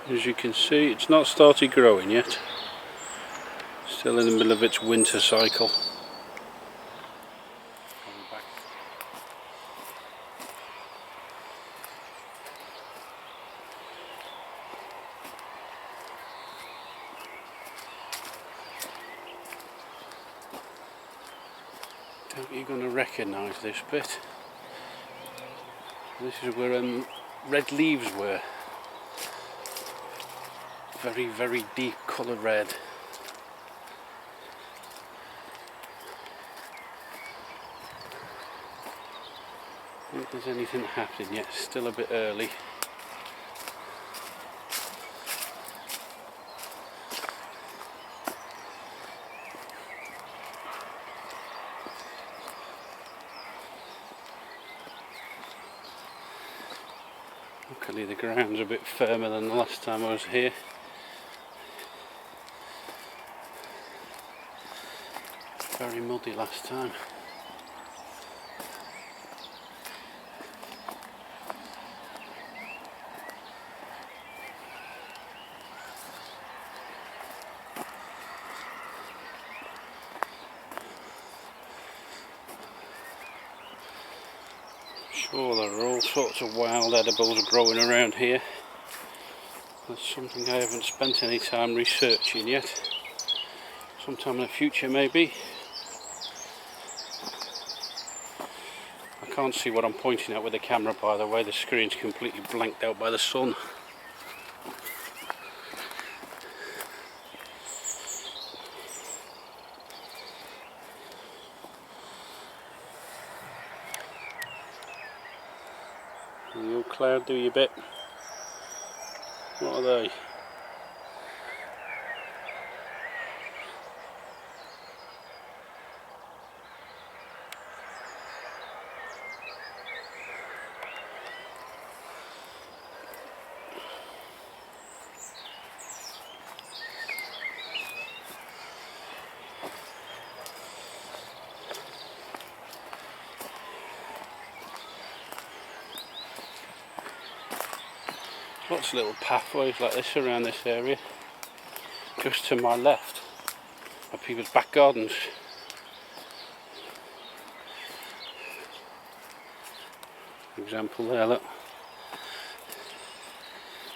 As you can see, it's not started growing yet. Still in the middle of its winter cycle. Don't you're going to recognise this bit? This is where red leaves were. Very, very deep colour red. I don't think there's anything happening yet, still a bit early. Luckily the ground's a bit firmer than the last time I was here. Very muddy last time. Sure, there are all sorts of wild edibles growing around here. That's something I haven't spent any time researching yet. Sometime in the future maybe. I can't see what I'm pointing at with the camera, by the way. The screen's completely blanked out by the sun. You old cloud, do your bit. What are they? Lots of little pathways like this around this area. Just to my left are people's back gardens. For example there, look.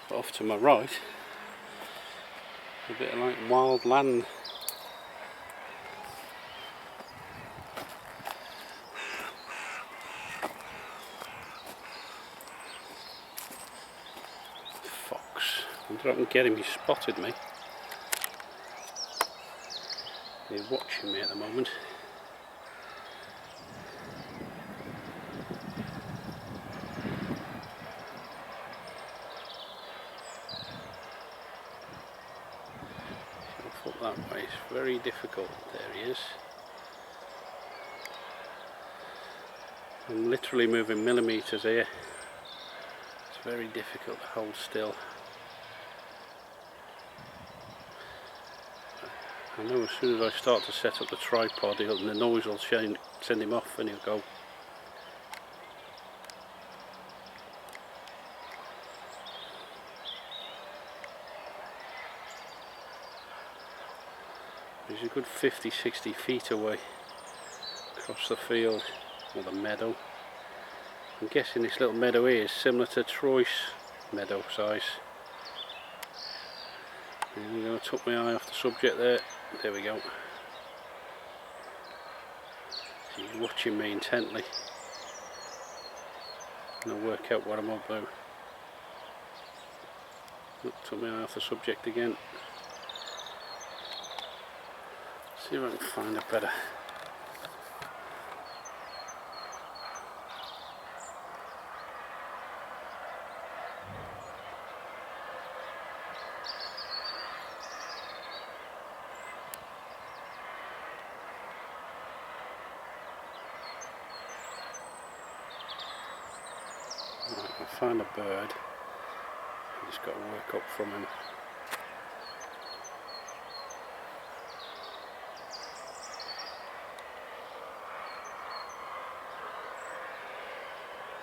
But off to my right, a bit of like wild land. Fox. I wonder if I can get him, he spotted me. He's watching me at the moment. So foot that way, it's very difficult. There he is. I'm literally moving millimetres here. It's very difficult to hold still. I know as soon as I start to set up the tripod, the noise will send him off and he'll go. He's a good 50-60 feet away across the field, or the meadow. I'm guessing this little meadow here is similar to Troy's meadow size. I'm going to tuck my eye off the subject there. There we go. He's watching me intently. And I'll work out what I'm up to. Look, tuck my eye off the subject again. See if I can find a better. Right, I'll find a bird. I've just got to work up from him.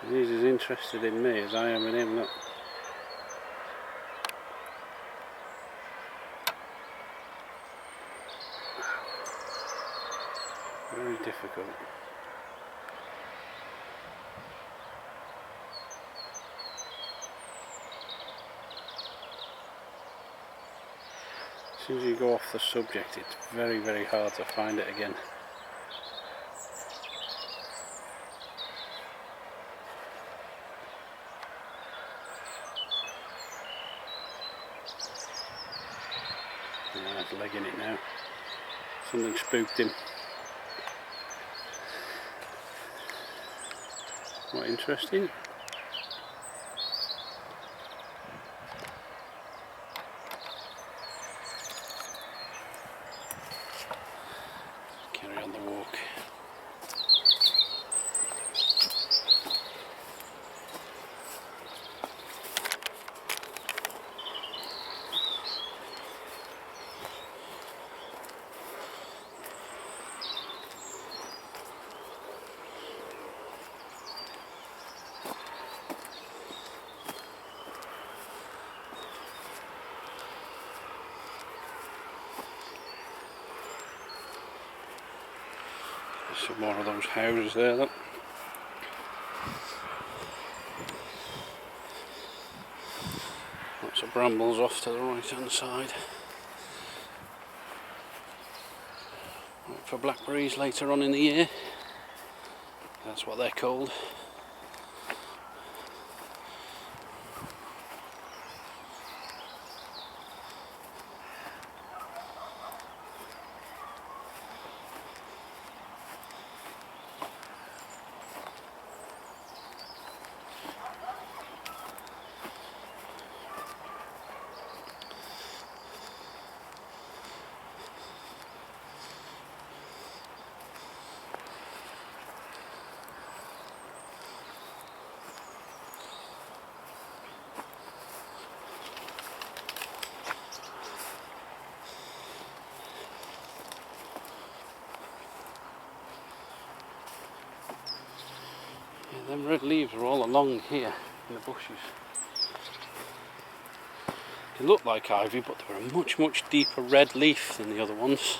He's as interested in me as I am in him. Look. difficult. As soon as you go off the subject, it's very, very hard to find it again. Yeah, he's legging it now. Something spooked him. Quite interesting. Carry on the walk. Some more of those houses there, look. Lots of brambles off to the right hand side. Right, for blackberries later on in the year. That's what they're called. Them red leaves are all along here in the bushes. They look like ivy, but they're a much, much deeper red leaf than the other ones.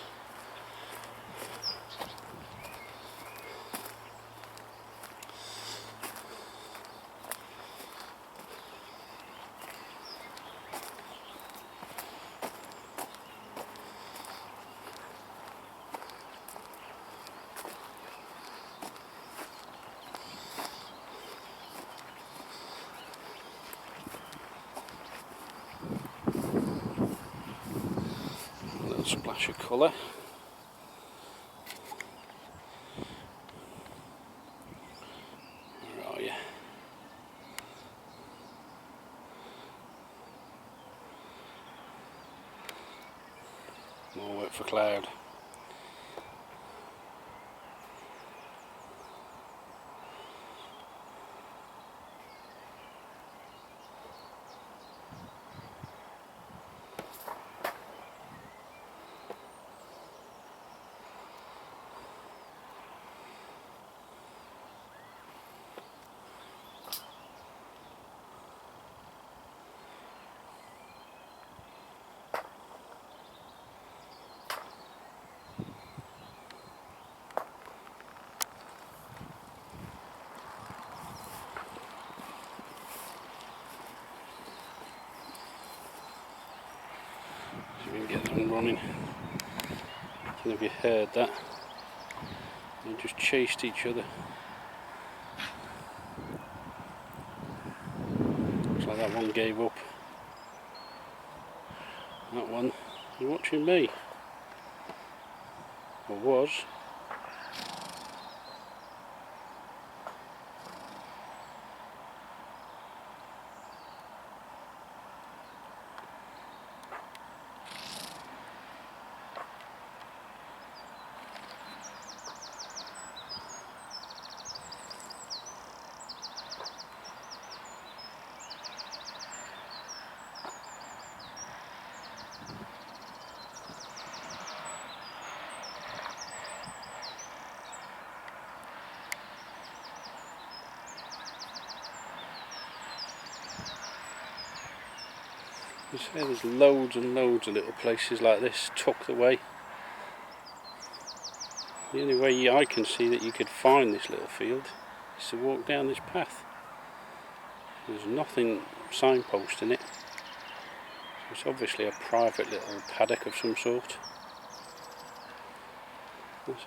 Splash of colour. Where are you? More work for Cloud. We can get them running. I don't know if you heard that. They just chased each other. Looks like that one gave up. That one is watching me. Or was. You say there's loads and loads of little places like this tucked away. The only way I can see that you could find this little field is to walk down this path. There's nothing signposting it. It's obviously a private little paddock of some sort.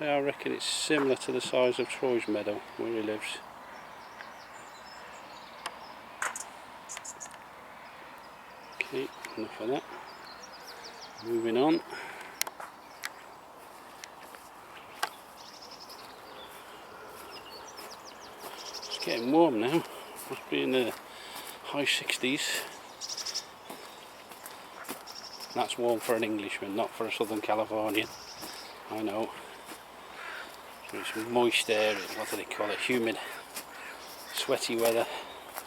I reckon it's similar to the size of Troy's meadow where he lives. Okay, enough of that. Moving on. It's getting warm now. Must be in the high 60s. That's warm for an Englishman, not for a Southern Californian. I know. So it's moist air, what do they call it? Humid, sweaty weather.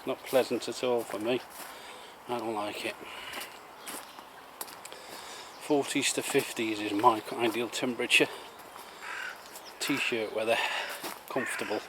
Not pleasant at all for me. I don't like it. 40s to 50s is my ideal temperature. T-shirt weather, comfortable.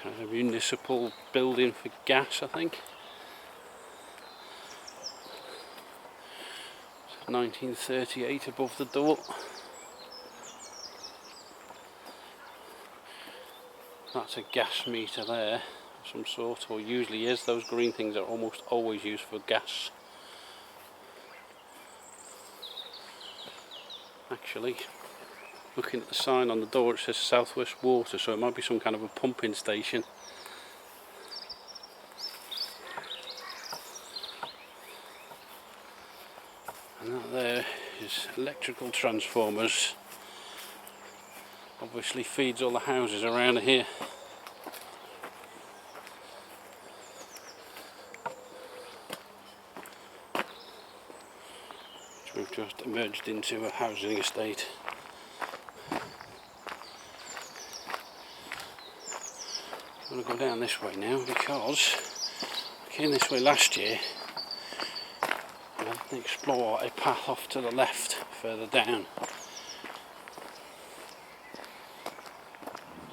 Kind of municipal building for gas, I think. 1938 above the door. That's a gas meter there of some sort, or usually is. Those green things are almost always used for gas. Actually, looking at the sign on the door, it says Southwest Water, so it might be some kind of a pumping station. And that there is electrical transformers. Obviously feeds all the houses around here. Which we've just emerged into a housing estate. I'm going to go down this way now because I came this way last year and I didn't explore a path off to the left further down.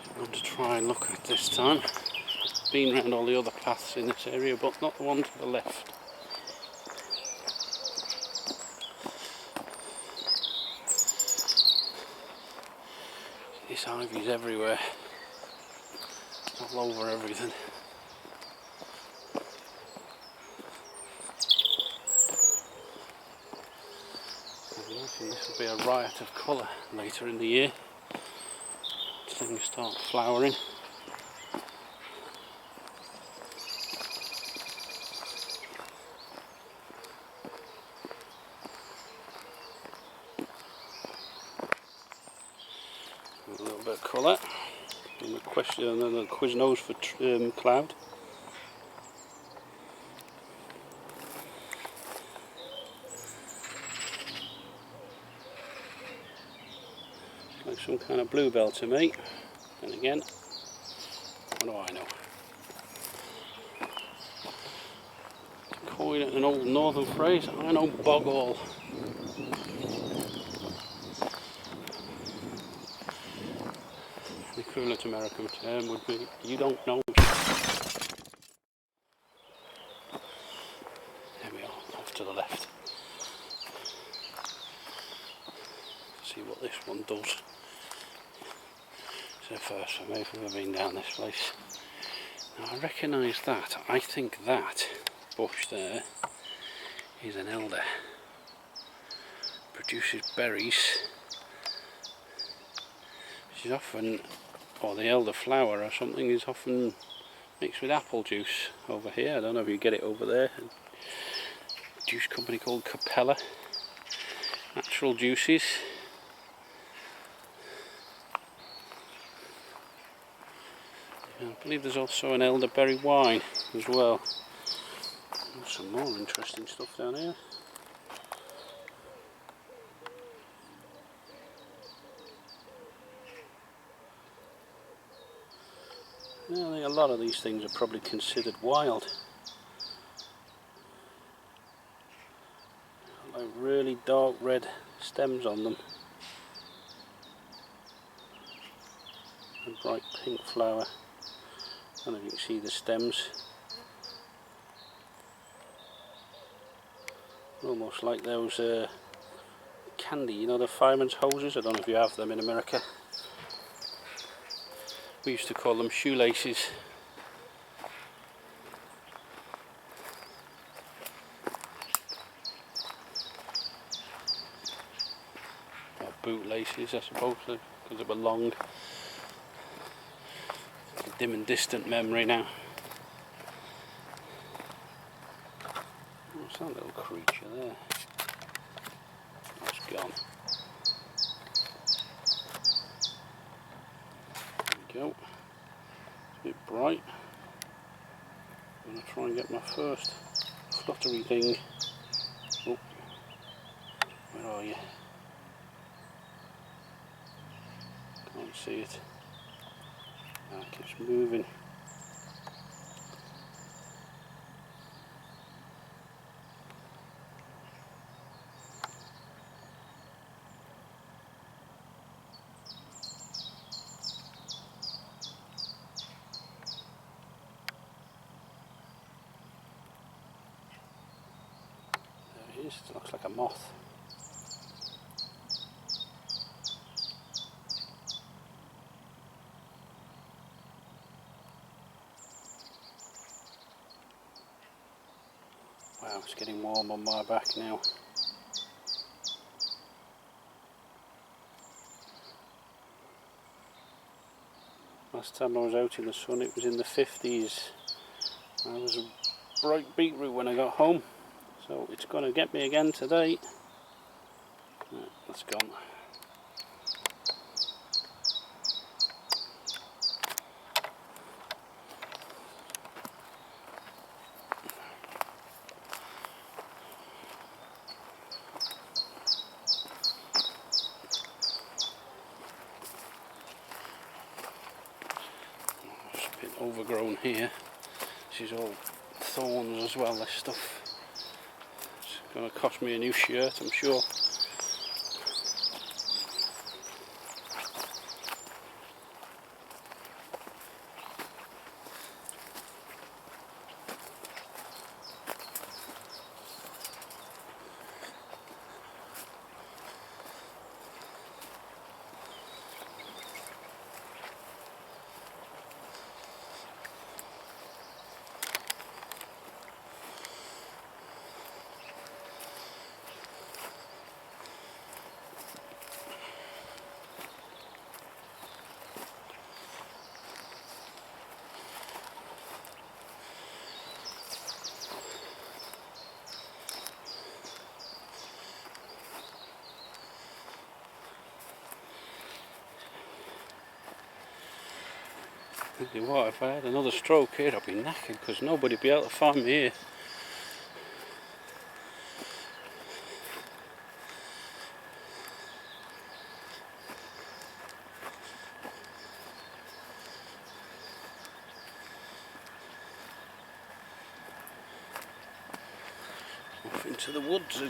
I'm going to try and look at this time. I've been around all the other paths in this area, but not the one to the left. This ivy's everywhere. All over everything. I imagine this will be a riot of colour later in the year. Things start flowering. A little bit of colour. And a question, and then a Quiznos for cloud. Like some kind of bluebell to me. And again, what do I know? To coin an old northern phrase, I know bog all. The equivalent American term would be, you don't know. There we are, off to the left. See what this one does. It's the first for me if I've ever been down this place. Now I recognise that. I think that bush there is an elder. Produces berries. Which is often, or the elder flower or something, is often mixed with apple juice over here. I don't know if you get it over there. A juice company called Capella. Natural juices. I believe there's also an elderberry wine as well. There's some more interesting stuff down here. Yeah, I think a lot of these things are probably considered wild. Like really dark red stems on them. A bright pink flower. I don't know if you can see the stems. Almost like those candy, you know, the fireman's hoses. I don't know if you have them in America. We used to call them shoelaces. Or bootlaces, I suppose, because they were long. It's a dim and distant memory now. What's that little creature there? That's gone. There we go. It's a bit bright. I'm going to try and get my first fluttery thing. Oh, where are you? Can't see it. Ah, it keeps moving. There it is. It looks like a moth. Wow, it's getting warm on my back now. Last time I was out in the sun it was in the 50s. I was a bright beetroot when I got home, so it's going to get me again today. That's gone. Overgrown here. This is all thorns as well, this stuff. It's going to cost me a new shirt, I'm sure. What, if I had another stroke here I'd be knackered because nobody'd be able to find me here. Off into the woods.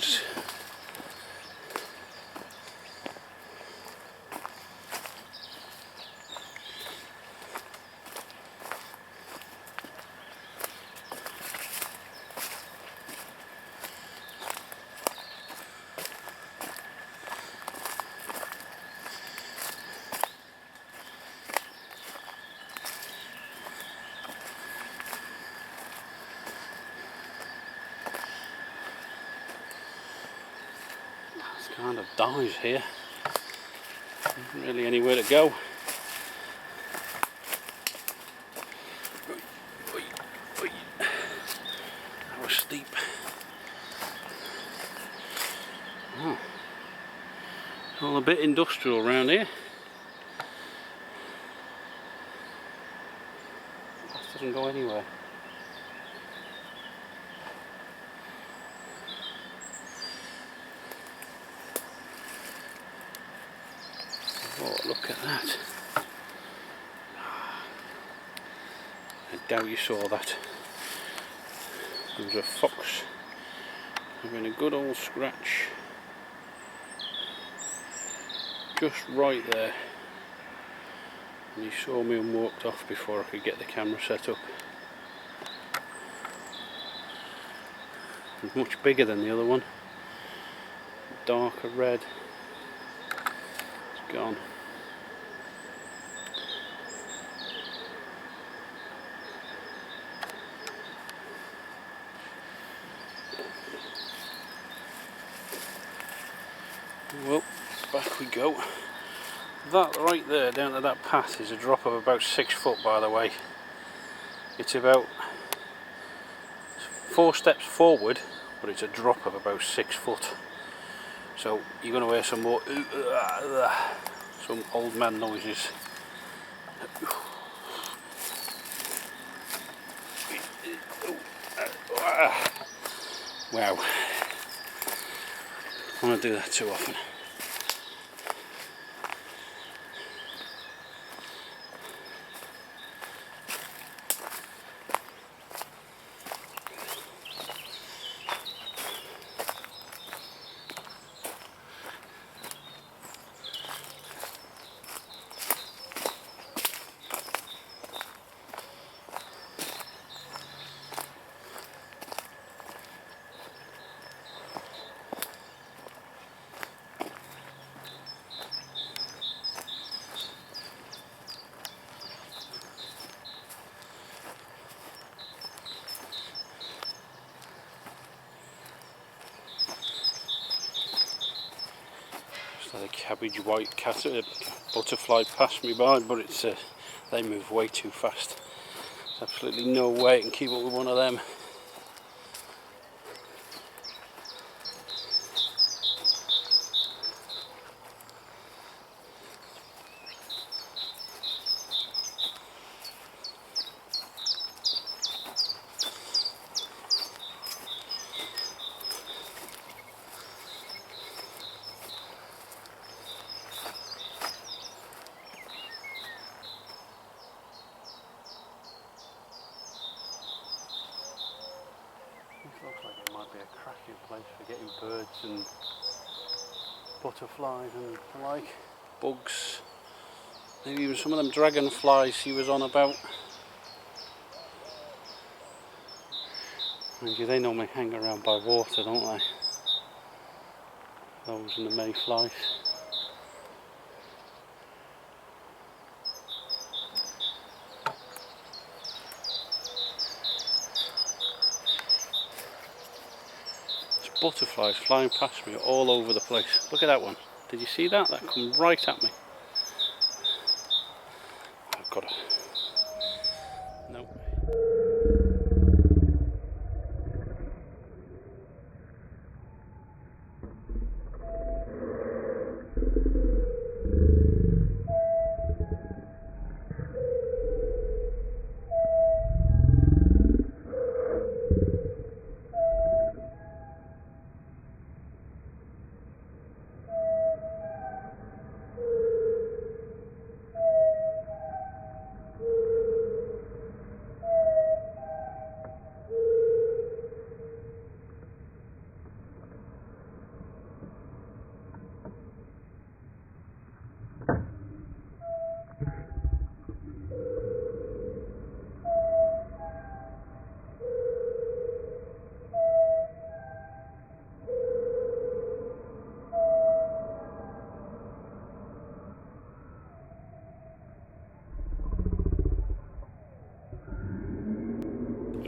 It's kind of dies here. Not really anywhere to go. That was steep. Oh. All a bit industrial around here. doesn't go anywhere. Oh, look at that. I doubt you saw that. There was a fox having a good old scratch just right there, and he saw me and walked off before I could get the camera set up. It was much bigger than the other one, darker red. It's gone. Well, back we go. That right there down to that path is a drop of about 6 foot, by the way. It's about 4 steps forward, but it's a drop of about 6 foot. So you're going to hear some more some old man noises. Wow. I don't do that too often. The cabbage white butterfly passed me by, but it's they move way too fast. There's absolutely no way I can keep up with one of them. Looks like it might be a cracking place for getting birds and butterflies and the like, bugs, maybe even some of them dragonflies he was on about. Mind you, they normally hang around by water, don't they? Those and the mayflies. Butterflies flying past me all over the place. Look at that one. Did you see that? That come right at me. I've got to... Nope.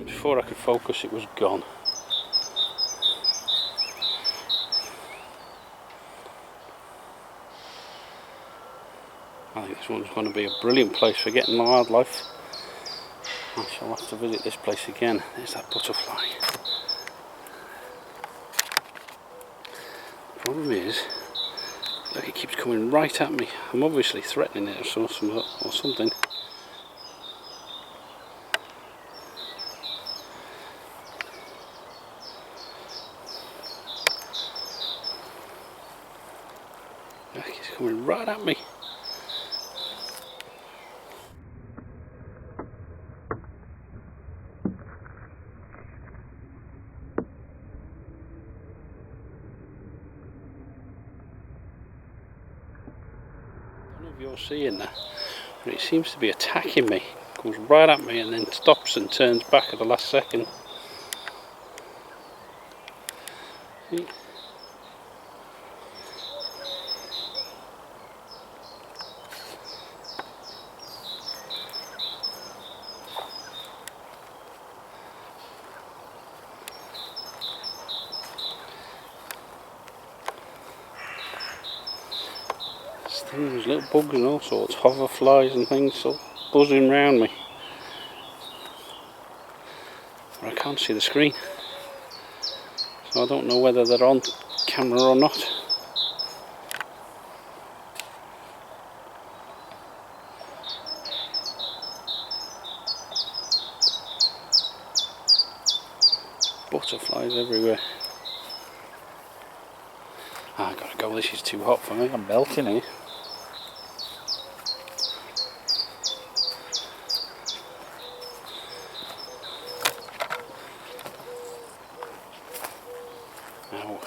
Before I could focus, it was gone. I think this one's going to be a brilliant place for getting wildlife. I shall have to visit this place again. There's that butterfly. The problem is, look, it keeps coming right at me. I'm obviously threatening it or something. coming right at me. I don't know if you're seeing that, but it seems to be attacking me. Comes right at me and then stops and turns back at the last second. See? There's little bugs and all sorts, hoverflies and things, so buzzing around me. But I can't see the screen, so I don't know whether they're on camera or not. Butterflies everywhere. I gotta go, this is too hot for me, I'm melting here. Now,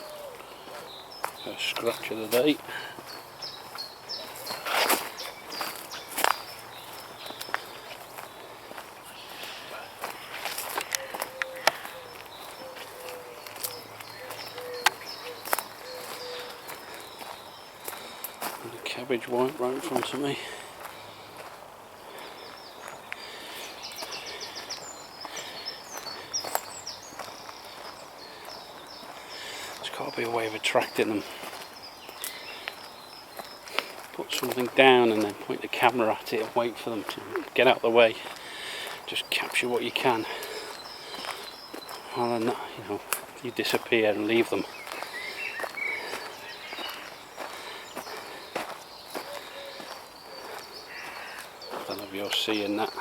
first scratch of the day. And a cabbage white right in front of me. Got to be a way of attracting them. Put something down and then point the camera at it and wait for them to get out of the way. Just capture what you can. Rather than that, you know, you disappear and leave them. I don't know if you're seeing that.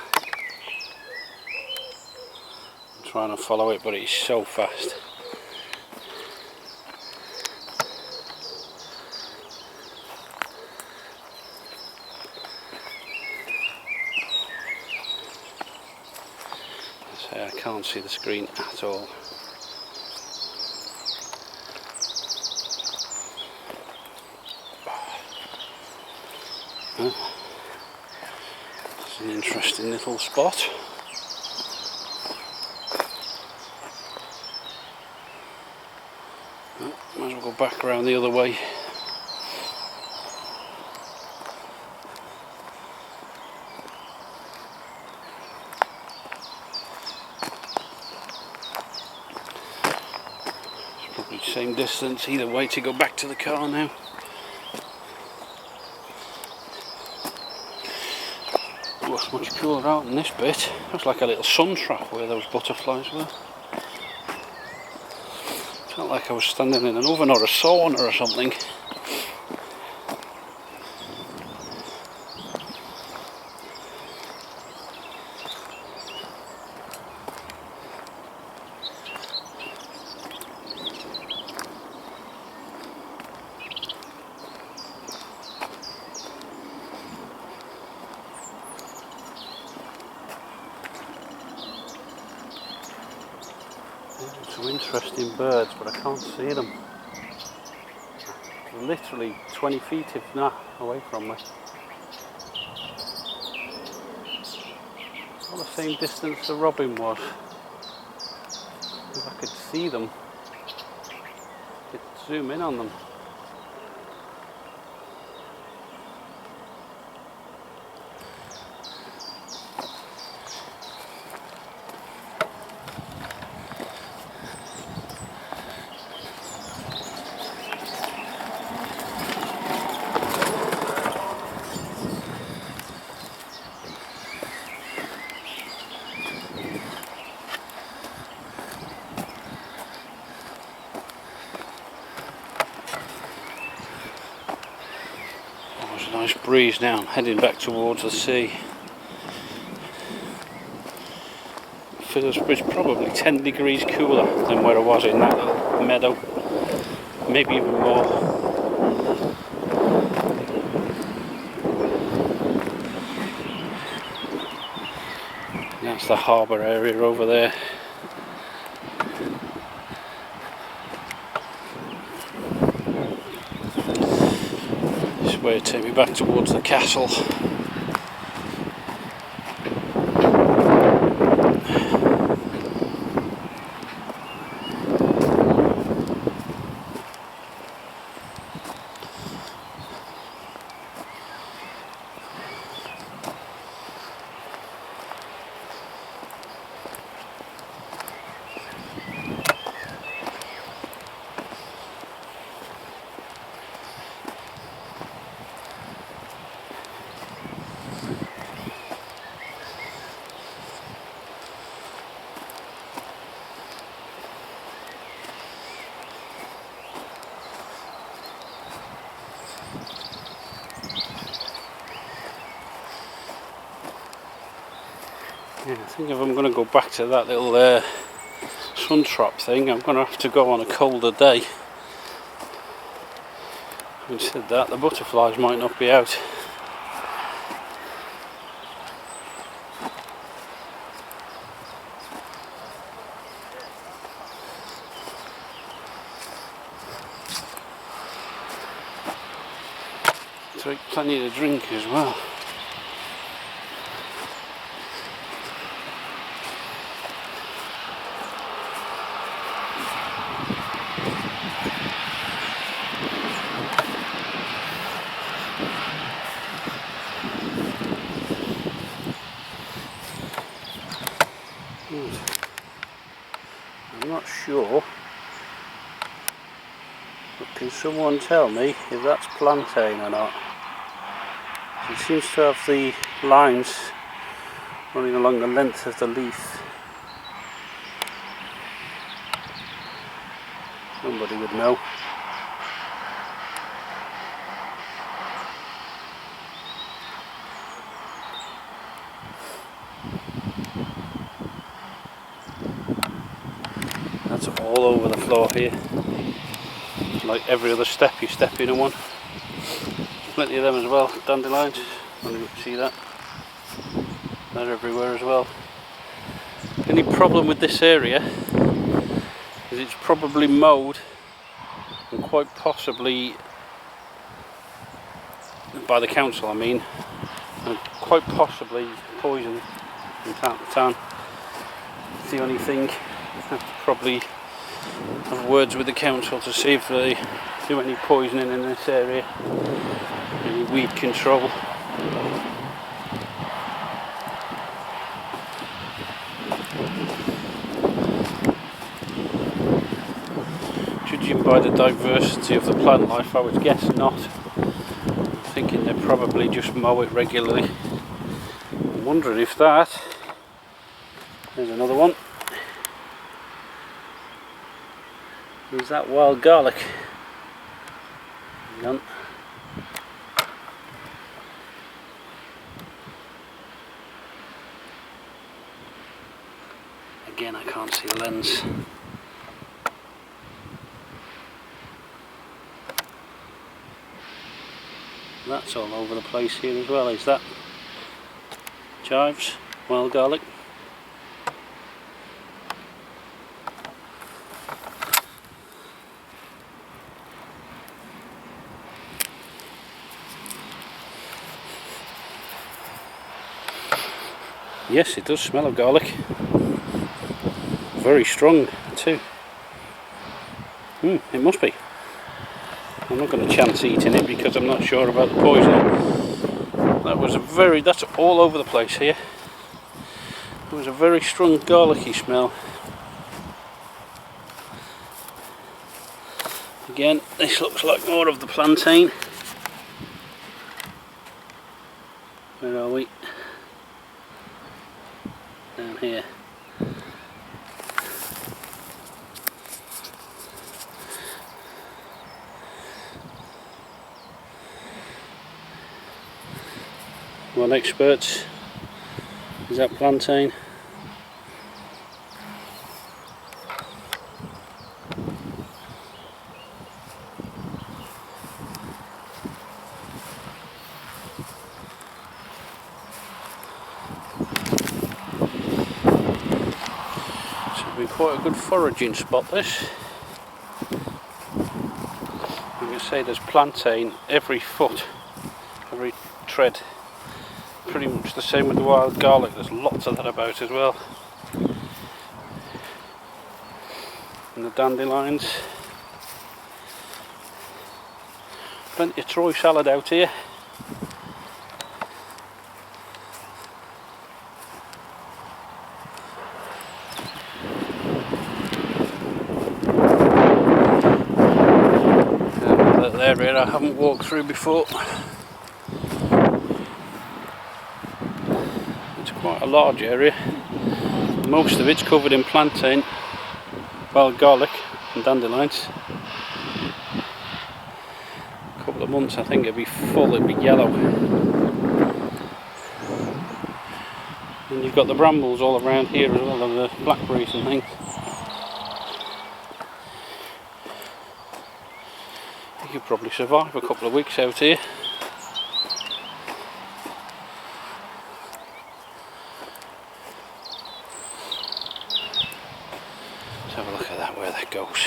I'm trying to follow it, but it's so fast. I can't see the screen at all. It's an interesting little spot. Might as well go back around the other way. Same distance either way to go back to the car now. Oh, it's much cooler out in this bit. Looks like a little sun trap where those butterflies were. Felt like I was standing in an oven or a sauna or something. Some interesting birds, but I can't see them. They're literally 20 feet, if not, away from me. All the same distance the robin was. If I could see them, I could zoom in on them. Nice breeze now. I'm heading back towards the sea. Fiddlesbridge probably 10 degrees cooler than where I was in that little meadow, maybe even more. the harbour area over there. This way to take me back towards the castle. Yeah, I think if I'm going to go back to that little sun trap thing, I'm going to have to go on a colder day. Having said that, the butterflies might not be out. Drink plenty to drink as well. I'm not sure, but can someone tell me if that's plantain or not? It seems to have the lines running along the length of the leaf. Somebody would know. That's all over the floor here. Like every other step you step in one. Plenty of them as well, dandelions. I don't know if you see that. They're everywhere as well. The only problem with this area is it's probably mowed, and quite possibly by the council, I mean, and quite possibly poisoned from time to time. It's the only thing. I have to probably have words with the council to see if they do any poisoning in this area, any weed control. Judging by the diversity of the plant life, I would guess not. I'm thinking they probably just mow it regularly. I'm wondering if that, there's another one, is that wild garlic. Hang on. Again, I can't see the lens. That's all over the place here as well. Is that chives, wild garlic? Yes, it does smell of garlic. Very strong too. It must be. I'm not going to chance eating it because I'm not sure about the poison. That's all over the place here. There was a very strong garlicky smell. Again, this looks like more of the plantain. Where are we? Down here. One expert, is that plantain? be quite a good foraging spot, this. You can say there's plantain every foot, every tread. Pretty much the same with the wild garlic, there's lots of that about as well. And the dandelions. Plenty of Troy salad out here. That area I haven't walked through before. It's quite a large area. Most of it's covered in plantain, wild garlic and dandelions. A couple of months I think it'd be full, it'd be yellow. And you've got the brambles all around here as well, and the blackberries and things. You could probably survive a couple of weeks out here. Let's have a look at that, where that goes.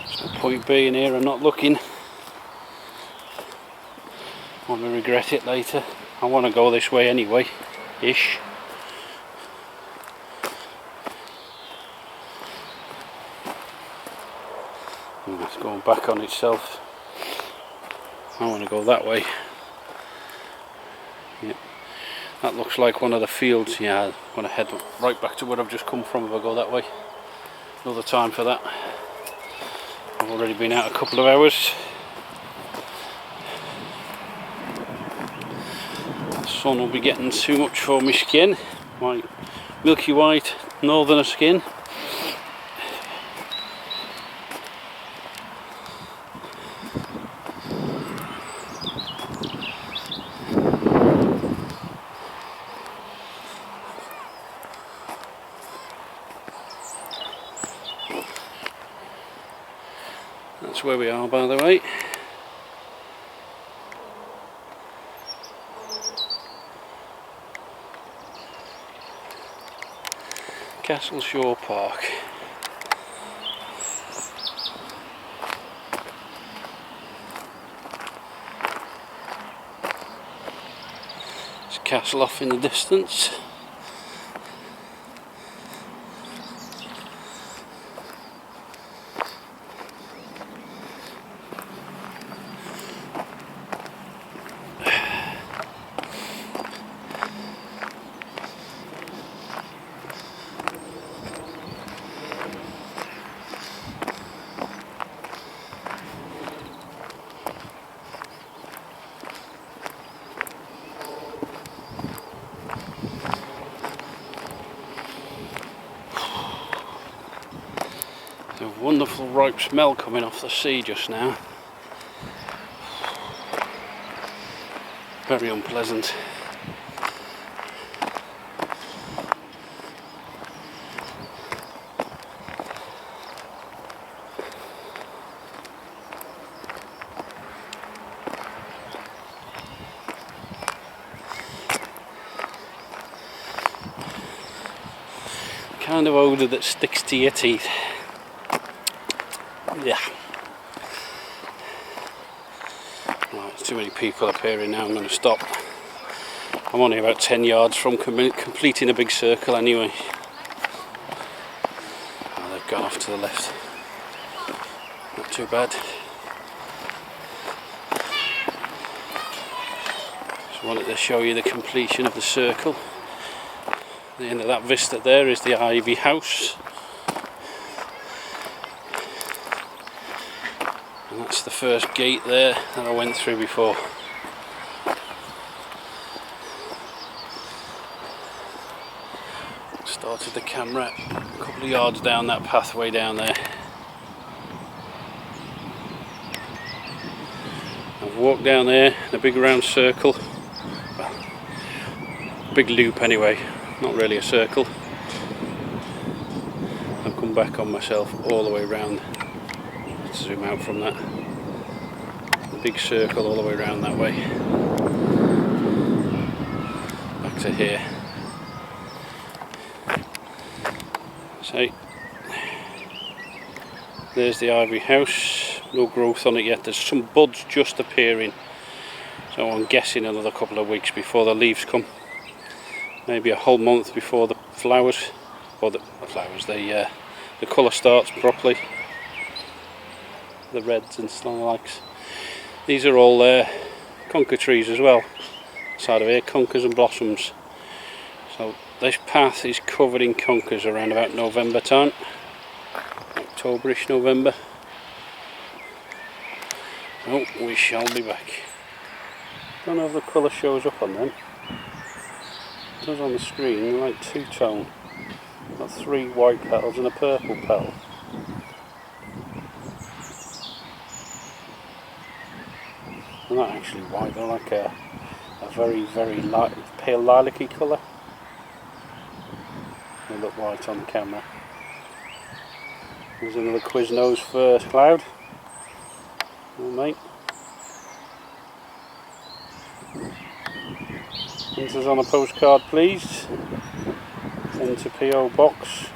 There's no point being here and not looking. I may regret it later. I want to go this way anyway, ish. And that's going back on itself. I want to go that way. Yep. That looks like one of the fields. Yeah, I'm going to head right back to where I've just come from if I go that way. Another time for that. I've already been out a couple of hours. The sun will be getting too much for my skin. My milky white northerner skin. That's where we are, by the way. Castleshaw Park. There's a castle off in the distance. A wonderful ripe smell coming off the sea just now. Very unpleasant. Kind of odour that sticks to your teeth. Yeah. Right, there's too many people appearing now, I'm going to stop. I'm only about 10 yards from completing a big circle anyway. Oh, they've gone off to the left. Not too bad. Just wanted to show you the completion of the circle. At the end of that vista there is the Ivy House. And that's the first gate there that I went through before. Started the camera a couple of yards down that pathway down there. I've walked down there in a big round circle. Well, big loop anyway, not really a circle. I've come back on myself all the way round. Zoom out from that. The big circle all the way around that way. Back to here. See, there's the ivory house, no growth on it yet, there's some buds just appearing, so I'm guessing another couple of weeks before the leaves come, maybe a whole month before the flowers, or the colour starts properly, the reds and lilacs. These are all conker trees as well, side of here, conkers and blossoms. So this path is covered in conkers around about November time, Octoberish, November. Oh, we shall be back. Don't know if the colour shows up on them. It does on the screen, they're like two-tone. Got 3 white petals and a purple petal. They're not actually white, they're like a very, very light, pale lilac-y colour. They look white on the camera. There's another Quiznos first cloud. Oh, mate. Enters on a postcard, please. Send to PO Box